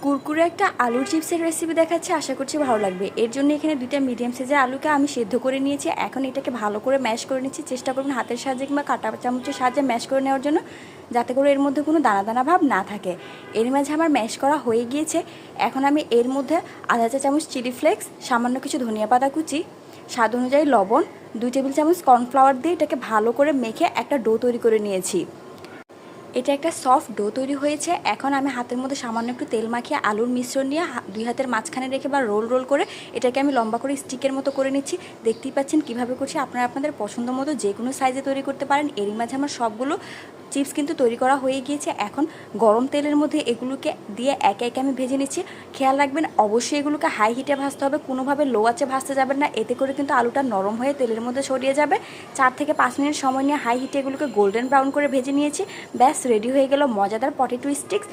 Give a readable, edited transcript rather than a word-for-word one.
কুরকুরে একটা আলুর চিপসের রেসিপি দেখাচ্ছি, আশা করছি ভালো লাগবে। এর জন্য এখানে দুইটা মিডিয়াম সাইজের আলুকে আমি সেদ্ধ করে নিয়েছি। এখন এটাকে ভালো করে ম্যাশ করে নিচ্ছি। চেষ্টা করবেন হাতের সাহায্যে কিংবা কাঁটা চামচের সাহায্যে ম্যাশ করে নেওয়ার জন্য, যাতে করে এর মধ্যে কোনো দানা দানা ভাব না থাকে। এর মাঝে আমার ম্যাশ করা হয়ে গিয়েছে। এখন আমি এর মধ্যে আধা চা চামচ চিলি ফ্লেক্স, সামান্য কিছু ধনিয়া পাতা কুচি, স্বাদ অনুযায়ী লবণ, 2 টেবিল চামচ কর্নফ্লাওয়ার দিয়ে এটাকে ভালো করে মেখে একটা ডো তৈরি করে নিয়েছি। এটা একটা সফট ডো তৈরি হয়েছে। এখন আমি হাতের মধ্যে সামান্য একটু তেল মাখিয়ে আলুর মিশ্রণ নিয়ে দুই হাতের মাঝখানে রেখে বা রোল রোল করে এটাকে আমি লম্বা করে স্টিকের মতো করে নিচ্ছি। দেখতেই পাচ্ছেন কীভাবে করছি। আপনারা আপনাদের পছন্দ মতো যে কোনো সাইজে তৈরি করতে পারেন। এরই মাঝে আমার সবগুলো চিপস কিন্তু তৈরি করা হয়ে গিয়েছে। এখন গরম তেলের মধ্যে এগুলোকে দিয়ে একে একে আমি ভেজে নিচ্ছি। খেয়াল রাখবেন অবশ্যই এগুলোকে হাই হিটে ভাজতে হবে, কোনোভাবে লো আঁচে ভাজতে যাবেন না, এতে করে কিন্তু আলুটা নরম হয়ে তেলের মধ্যে ছড়িয়ে যাবে। 4 থেকে 5 মিনিট সময় নিয়ে হাই হিটে এগুলোকে গোল্ডেন ব্রাউন করে ভেজে নিয়েছি। ব্যাস রেডি হয়ে গেল মজাদার পটেটো স্টিক্স।